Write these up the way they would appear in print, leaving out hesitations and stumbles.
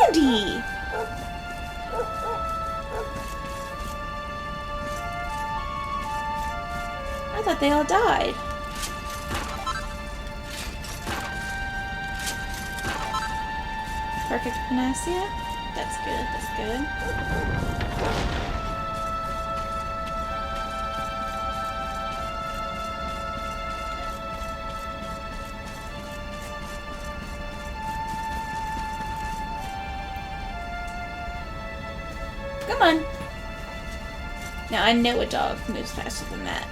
Sandy! I thought they all died. Perfect panacea? That's good, that's good. Come on! Now I know a dog moves faster than that.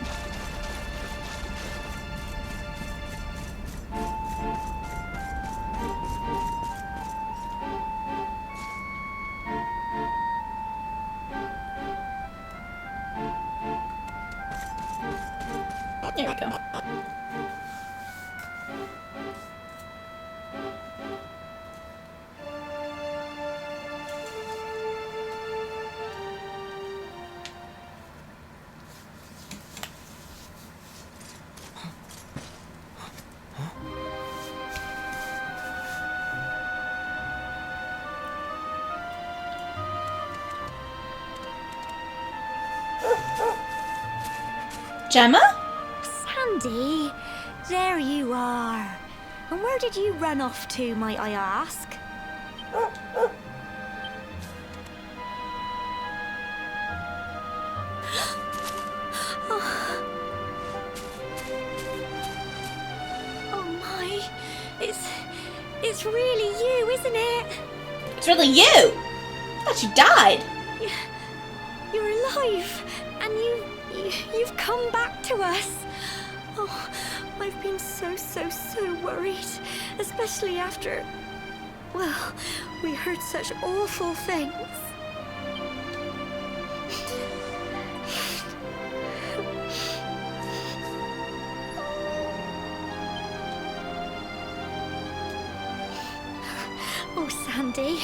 There we go. Gemma? Sandy, there you are. And where did you run off to, might I ask? Oh my, it's really you, isn't it? It's really you! I thought you died! You're alive, and you've come back to us. Oh, I've been so worried, especially after, well, we heard such awful things. Oh, Sandy,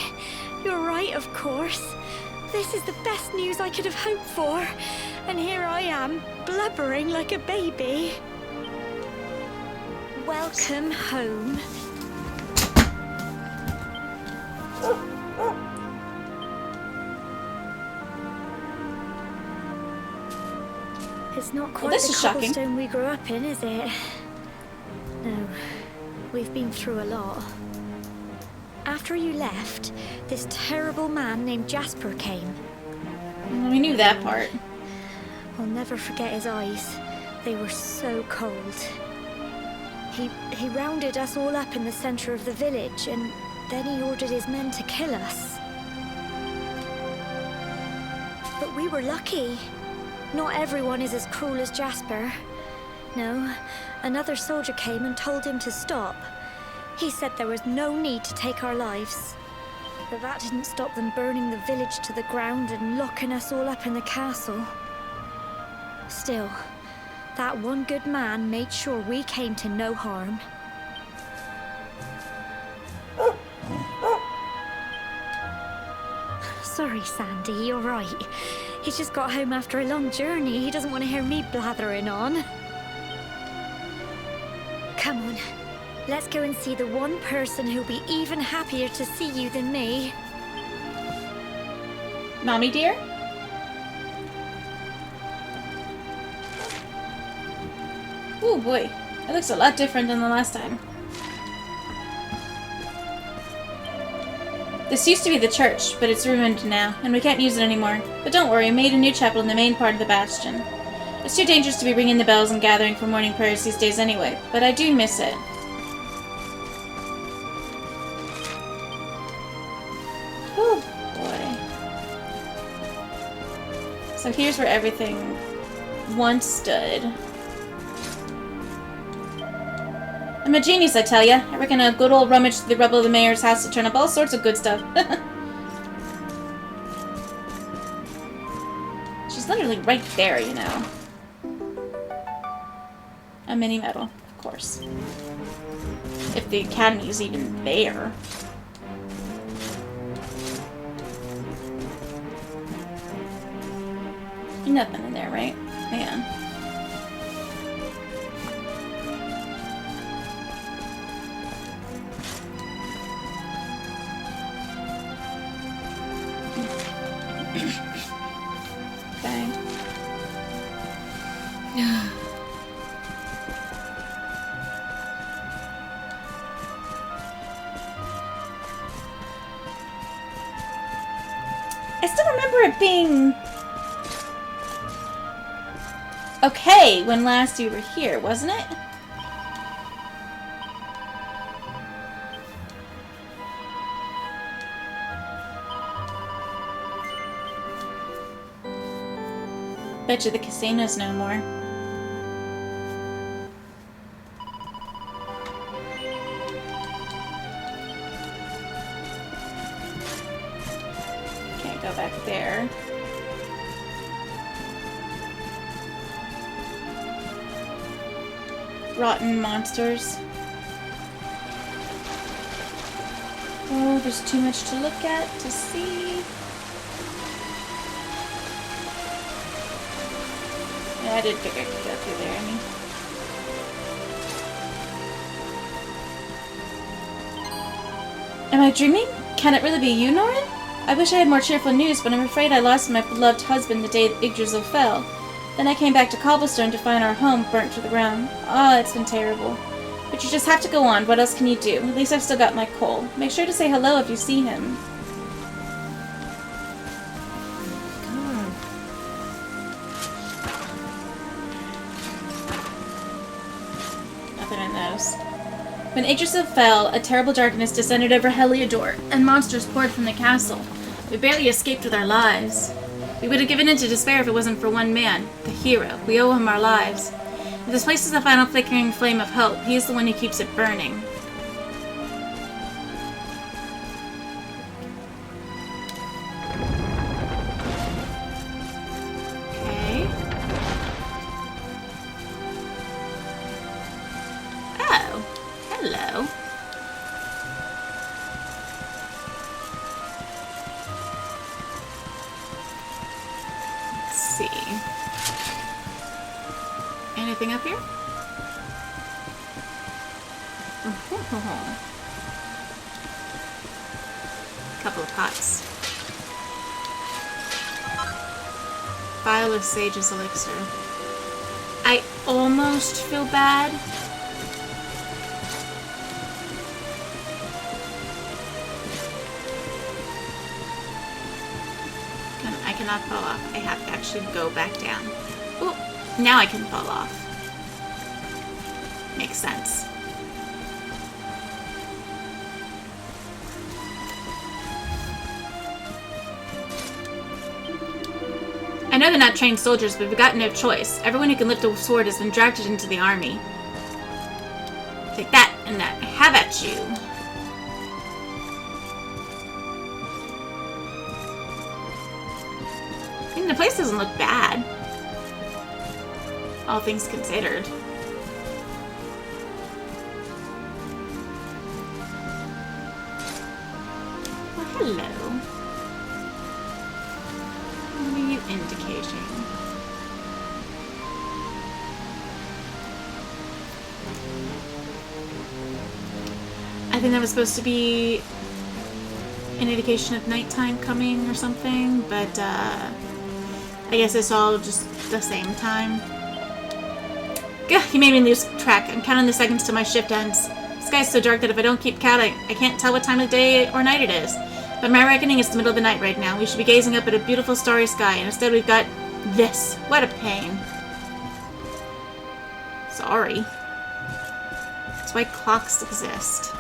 you're right, of course. This is the best news I could have hoped for. And here I am, blubbering like a baby. Welcome home. It's not quite the cobblestone we grew up in, is it? No, we've been through a lot. After you left, this terrible man named Jasper came. We knew that part. I'll never forget his eyes. They were so cold. He rounded us all up in the center of the village, and then he ordered his men to kill us. But we were lucky. Not everyone is as cruel as Jasper. No, another soldier came and told him to stop. He said there was no need to take our lives. But that didn't stop them burning the village to the ground and locking us all up in the castle. Still, that one good man made sure we came to no harm. Sorry, Sandy, you're right. He's just got home after a long journey. He doesn't want to hear me blathering on. Come on. Let's go and see the one person who'll be even happier to see you than me. Mommy dear? Oh boy, it looks a lot different than the last time. This used to be the church, but it's ruined now, and we can't use it anymore. But don't worry, I made a new chapel in the main part of the bastion. It's too dangerous to be ringing the bells and gathering for morning prayers these days anyway, but I do miss it. Oh boy. So here's where everything once stood. I'm a genius, I tell ya. I reckon a good old rummage through the rubble of the mayor's house will turn up all sorts of good stuff. She's literally right there, you know. A mini medal, of course. If the academy is even there. Nothing in there, right? Yeah. Okay. I still remember it being okay when last you were here, wasn't it? Bet you the casino's no more. Can't go back there. Rotten monsters. Oh, there's too much to look at, to see. Yeah, I did figure I could go through there, Am I dreaming? Can it really be you, Norin? I wish I had more cheerful news, but I'm afraid I lost my beloved husband the day Yggdrasil fell. Then I came back to Cobblestone to find our home burnt to the ground. Ah, it's been terrible. But you just have to go on. What else can you do? At least I've still got my coal. Make sure to say hello if you see him. Nothing in those. When Yggdrasil fell, a terrible darkness descended over Heliodor, and monsters poured from the castle. We barely escaped with our lives. We would have given in to despair if it wasn't for one man, the hero. We owe him our lives. If this place is the final flickering flame of hope, he is the one who keeps it burning. Okay. Oh, hello. See. Anything up here? Couple of pots. Vial of Sage's elixir. I almost feel bad. I cannot fall off. I have to actually go back down. Oh, now I can fall off. Makes sense. I know they're not trained soldiers, but we've got no choice. Everyone who can lift a sword has been drafted into the army. Take that and that. Have at you. I mean, the place doesn't look bad. All things considered. Well, hello. What are you indicating? I think that was supposed to be an indication of nighttime coming or something, but I guess it's all just the same time. Gah, you made me lose track. I'm counting the seconds till my shift ends. The sky's so dark that if I don't keep counting, I can't tell what time of day or night it is. But my reckoning is the middle of the night right now. We should be gazing up at a beautiful starry sky, and instead we've got this. What a pain. Sorry. That's why clocks exist.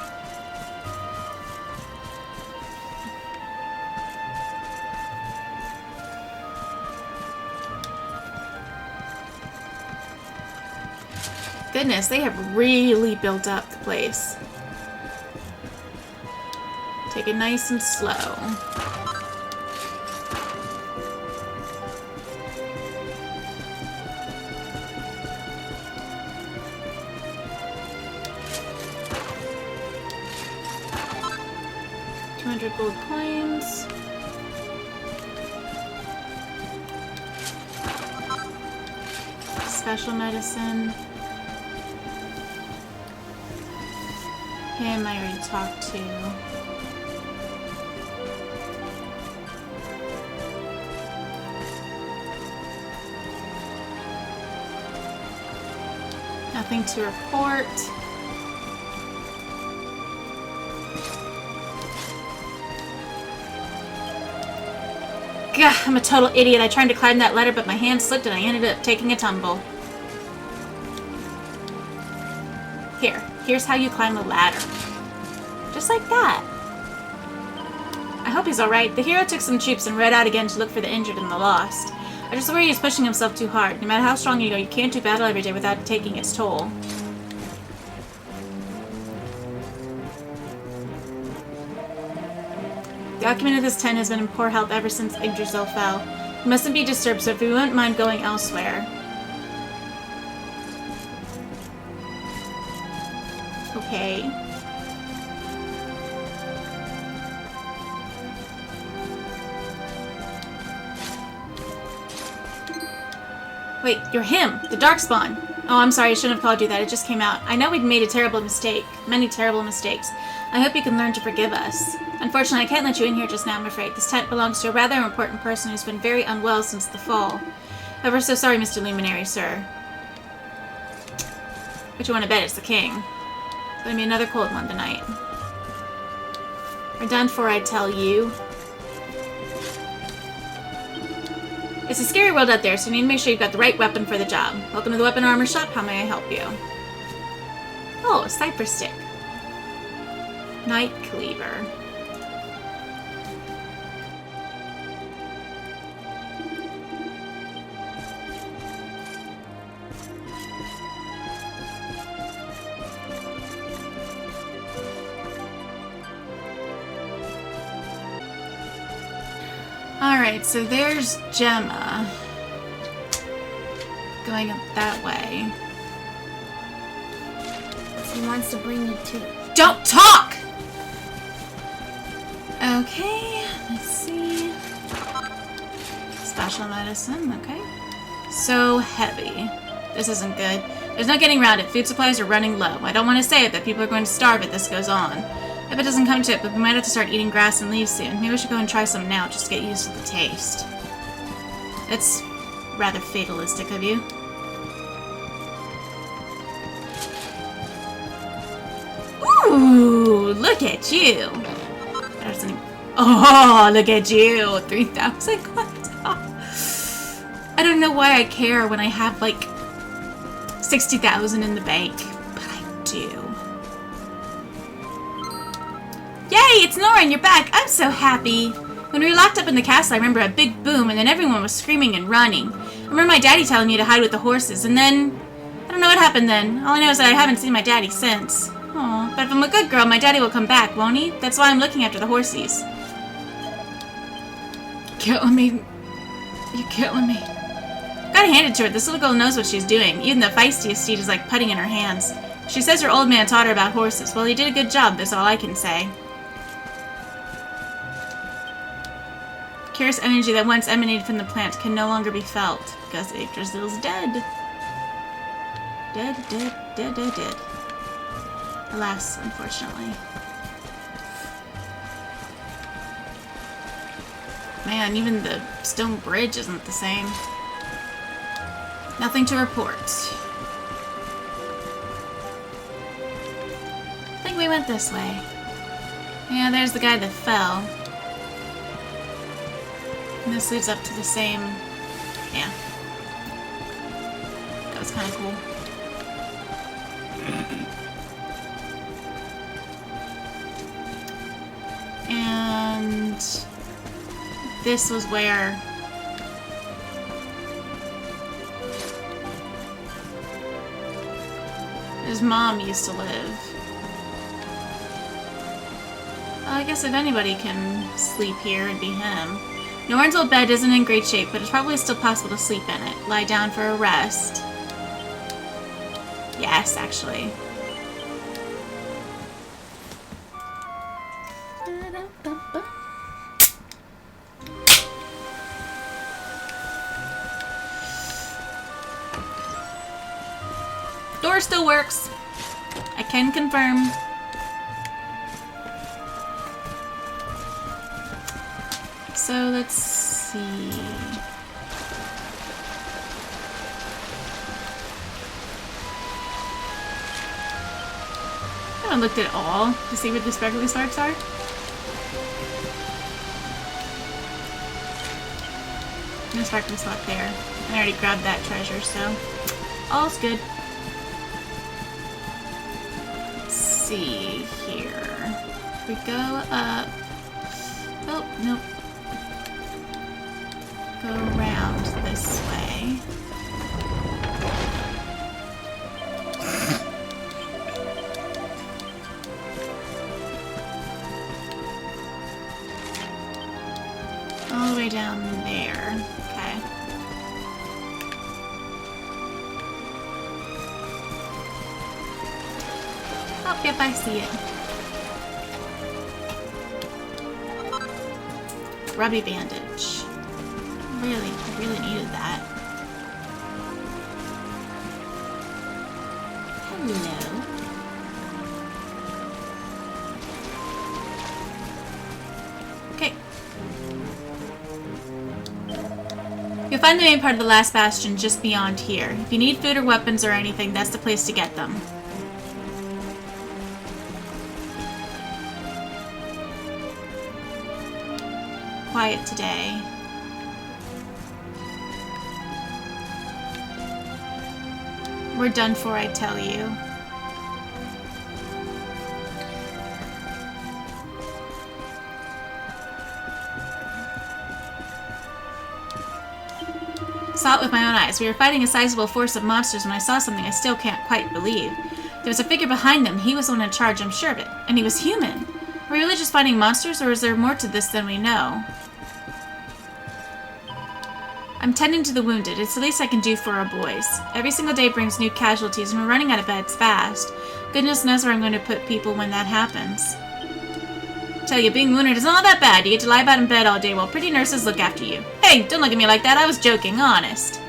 Goodness, they have really built up the place. Take it nice and slow. $200 gold coins. Special medicine. Him I already talked to. Nothing to report. Gah, I'm a total idiot. I tried to climb that ladder, but my hand slipped and I ended up taking a tumble. Here's how you climb a ladder. Just like that. I hope he's alright. The hero took some troops and rode out again to look for the injured and the lost. I just worry he's pushing himself too hard. No matter how strong you go, you can't do battle every day without it taking its toll. The occupant of this tent has been in poor health ever since Yggdrasil fell. He mustn't be disturbed, so if you wouldn't mind going elsewhere. Okay. Wait, you're him! The Darkspawn! Oh, I'm sorry, I shouldn't have called you that. It just came out. I know we'd made a terrible mistake. Many terrible mistakes. I hope you can learn to forgive us. Unfortunately, I can't let you in here just now, I'm afraid. This tent belongs to a rather important person who's been very unwell since the fall. Ever so sorry, Mr. Luminary, sir. But you want to bet it's the king. It's gonna be another cold one tonight. We're done for, I tell you. It's a scary world out there, so you need to make sure you've got the right weapon for the job. Welcome to the Weapon Armor Shop. How may I help you? Oh, a cypress stick. Night Cleaver. Alright, so there's Gemma. Going up that way. He wants to bring you to. Don't talk! Okay, let's see. Special medicine, okay. So heavy. This isn't good. There's no getting around it. Food supplies are running low. I don't want to say it, but people are going to starve if this goes on. If it doesn't come to it, but we might have to start eating grass and leaves soon. Maybe we should go and try some now, just to get used to the taste. It's rather fatalistic of you. Ooh, look at you. Oh, look at you. 3,000 coins. Oh. I don't know why I care when I have like 60,000 in the bank, but I do. Yay, it's Nora and you're back. I'm so happy. When we were locked up in the castle, I remember a big boom and then everyone was screaming and running. I remember my daddy telling me to hide with the horses and then... I don't know what happened then. All I know is that I haven't seen my daddy since. Aw, but if I'm a good girl, my daddy will come back, won't he? That's why I'm looking after the horsies. Killing me. You're killing me. Gotta hand it to her. This little girl knows what she's doing. Even the feistiest steed is like putting in her hands. She says her old man taught her about horses. Well, he did a good job, that's all I can say. Curious energy that once emanated from the plant can no longer be felt, because Yggdrasil's dead. Dead, dead, dead, dead, dead. Alas, unfortunately. Man, even the stone bridge isn't the same. Nothing to report. I think we went this way. Yeah, there's the guy that fell. And this leads up to the same... Yeah. That was kind of cool. And... this was where... his mom used to live. Well, I guess if anybody can sleep here, it'd be him. Norn's old bed isn't in great shape, but it's probably still possible to sleep in it. Lie down for a rest. Yes, actually. Door still works. I can confirm. So let's see. haven't looked at all to see where the sparkly sparks are. No sparkly spark there. I already grabbed that treasure, so all's good. Let's see here. If we go up. Oh, nope. Go around this way. All the way down there. Okay. Oh, yep, I see it. Grubby bandage. I really needed that. Hello. Okay. You'll find the main part of the last bastion just beyond here. If you need food or weapons or anything, that's the place to get them. Quiet today. We're done for, I tell you. Saw it with my own eyes. We were fighting a sizable force of monsters when I saw something I still can't quite believe. There was a figure behind them. He was the one in charge, I'm sure of it. And he was human. Are we really just fighting monsters, or is there more to this than we know? I'm tending to the wounded. It's the least I can do for our boys. Every single day brings new casualties, and we're running out of beds fast. Goodness knows where I'm going to put people when that happens. Tell you, being wounded is not that bad. You get to lie about in bed all day while pretty nurses look after you. Hey, don't look at me like that. I was joking, honest.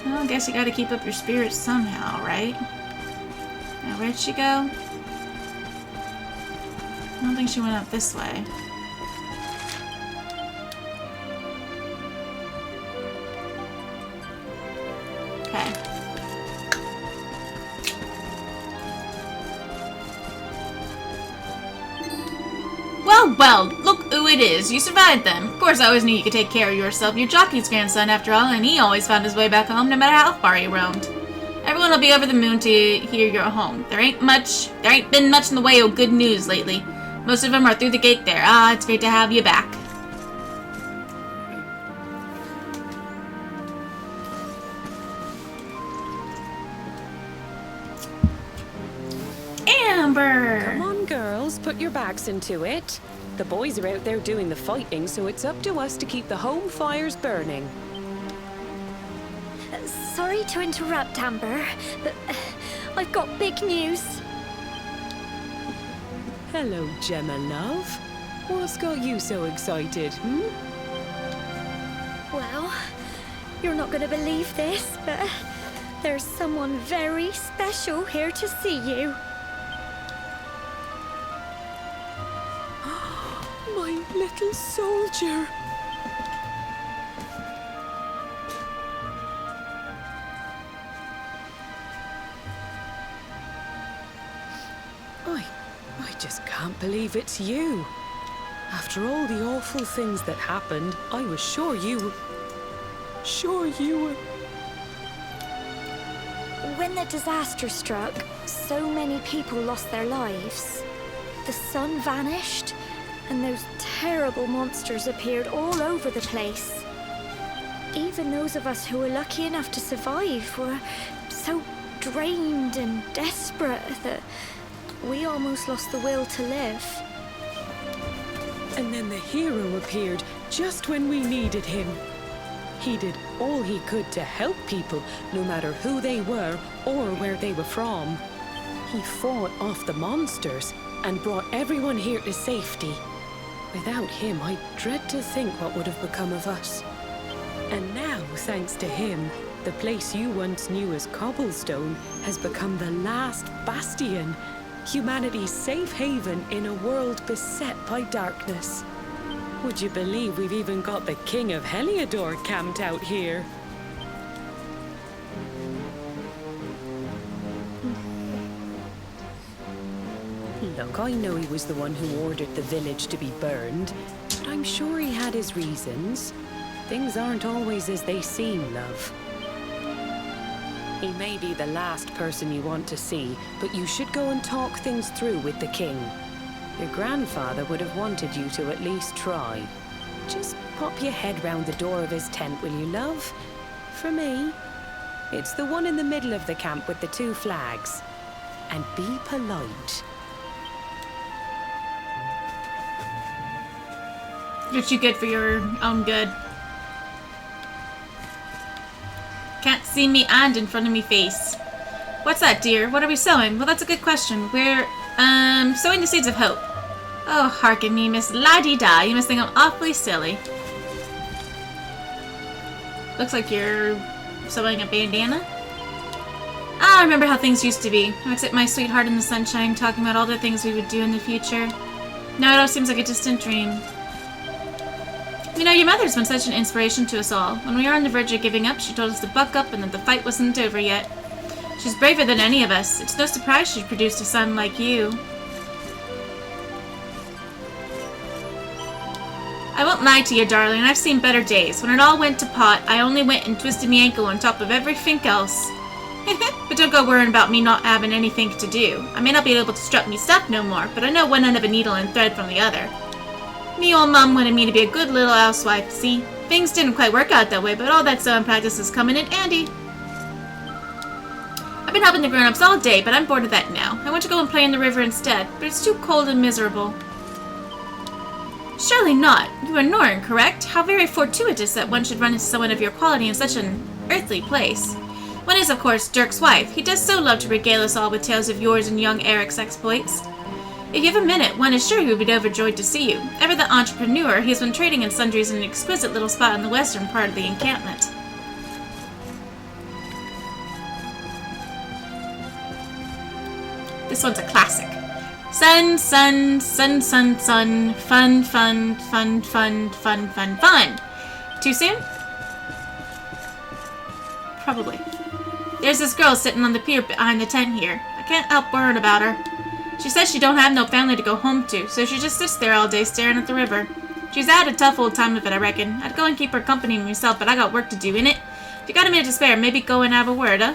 Well, I guess you gotta keep up your spirits somehow, right? Now, where'd she go? I don't think she went up this way. Okay. Well, look who it is. You survived them. Of course, I always knew you could take care of yourself. You're Jockey's grandson, after all, and he always found his way back home, no matter how far he roamed. Everyone will be over the moon to hear you're home. There ain't been much in the way of good news lately. Most of them are through the gate there. Ah, it's great to have you back. Amber! Come on, girls, put your backs into it. The boys are out there doing the fighting, so it's up to us to keep the home fires burning. Sorry to interrupt, Amber, but I've got big news. Hello, Gemma, love. What's got you so excited, Well, you're not going to believe this, but there's someone very special here to see you. My little soldier. I just can't believe it's you. After all the awful things that happened, I was sure you were... When the disaster struck, so many people lost their lives. The sun vanished, and those terrible monsters appeared all over the place. Even those of us who were lucky enough to survive were so drained and desperate that we almost lost the will to live. And then the hero appeared just when we needed him. He did all he could to help people, no matter who they were or where they were from. He fought off the monsters and brought everyone here to safety. Without him, I dread to think what would have become of us. And now, thanks to him, the place you once knew as Cobblestone has become the last bastion, humanity's safe haven in a world beset by darkness. Would you believe we've even got the King of Heliodor camped out here? Look, I know he was the one who ordered the village to be burned, but I'm sure he had his reasons. Things aren't always as they seem, love. He may be the last person you want to see, but you should go and talk things through with the king. Your grandfather would have wanted you to at least try. Just pop your head round the door of his tent, will you, love? For me, it's the one in the middle of the camp with the 2 flags. And be polite. You're too good for your own good. Can't see me and in front of me face. What's that, dear? What are we sowing? Well, that's a good question. We're, sowing the seeds of hope. Oh, hearken me, Miss La-dee-da. You must think I'm awfully silly. Looks like you're sewing a bandana. Ah, I remember how things used to be. Except my sweetheart in the sunshine talking about all the things we would do in the future. Now it all seems like a distant dream. You know, your mother's been such an inspiration to us all. When we were on the verge of giving up, she told us to buck up and that the fight wasn't over yet. She's braver than any of us. It's no surprise she produced a son like you. I won't lie to you, darling. I've seen better days. When it all went to pot, I only went and twisted me ankle on top of everything else. But don't go worrying about me not having anything to do. I may not be able to strut me stuff no more, but I know one end of a needle and thread from the other. Me old mum wanted me to be a good little housewife, see? Things didn't quite work out that way, but all that sewing practice is coming in handy. I've been helping the grown-ups all day, but I'm bored of that now. I want to go and play in the river instead, but it's too cold and miserable. Surely not. You are Norn, correct? How very fortuitous that one should run into someone of your quality in such an earthly place. One is, of course, Dirk's wife. He does so love to regale us all with tales of yours and young Eric's exploits. If you have a minute, one is sure he would be overjoyed to see you. Ever the entrepreneur, he has been trading in sundries in an exquisite little spot in the western part of the encampment. This one's a classic. Sun, sun, sun, sun, sun. Fun, fun, fun, fun, fun, fun, fun. Too soon? Probably. There's this girl sitting on the pier behind the tent here. I can't help worrying about her. She says she don't have no family to go home to, so she just sits there all day staring at the river. She's had a tough old time of it, I reckon. I'd go and keep her company myself, but I got work to do, innit? If you got a minute to spare, maybe go and have a word, huh?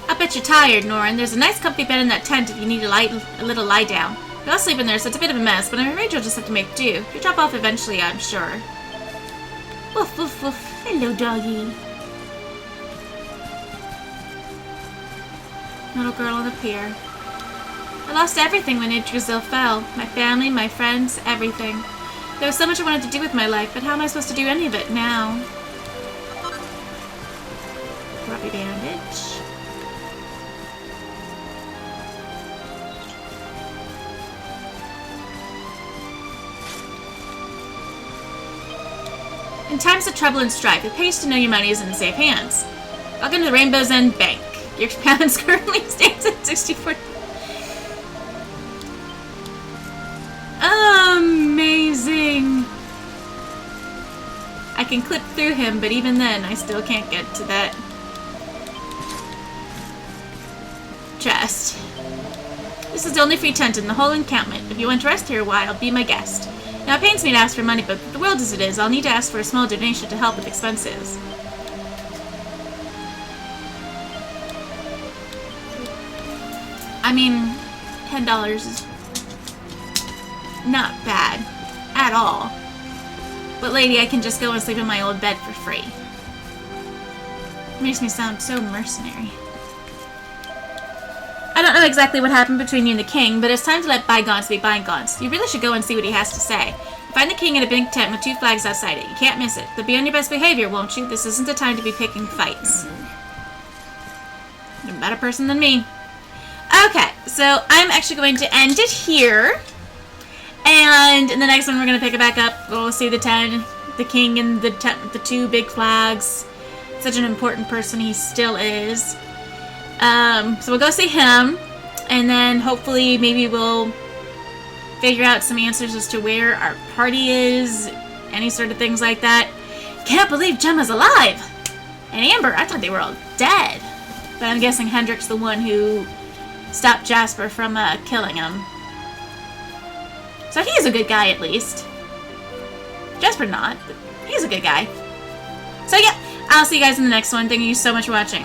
I bet you're tired, Norin. There's a nice comfy bed in that tent if you need a little lie down. We all sleep in there, so it's a bit of a mess, but I'm afraid you'll just have to make do. You'll drop off eventually, I'm sure. Woof, woof, woof. Hello, doggy. Little girl on the pier. I lost everything when Yggdrasil fell. My family, my friends, everything. There was so much I wanted to do with my life, but how am I supposed to do any of it now? Rubby bandage. In times of trouble and strife, it pays to know your money is in safe hands. Welcome to the Rainbow's End Bank. Your balance currently stands at 64. Amazing! I can clip through him, but even then, I still can't get to that chest. This is the only free tent in the whole encampment. If you want to rest here a while, be my guest. Now, it pains me to ask for money, but with the world as it is, I'll need to ask for a small donation to help with expenses. I mean, $10 is not bad at all. But lady, I can just go and sleep in my old bed for free. It makes me sound so mercenary. I don't know exactly what happened between you and the king, but it's time to let bygones be bygones. You really should go and see what he has to say. Find the king in a big tent with 2 flags outside it. You can't miss it. But be on your best behavior, won't you? This isn't the time to be picking fights. You're a better person than me. Okay, so I'm actually going to end it here. And in the next one, we're going to pick it back up. We'll see the king in the tent with the 2 big flags. Such an important person he still is. So we'll go see him. And then hopefully maybe we'll figure out some answers as to where our party is. Any sort of things like that. Can't believe Gemma's alive! And Amber, I thought they were all dead. But I'm guessing Hendrik's the one who stopped Jasper from killing him. So he's a good guy, at least. Jasper not, but he's a good guy. So yeah, I'll see you guys in the next one. Thank you so much for watching.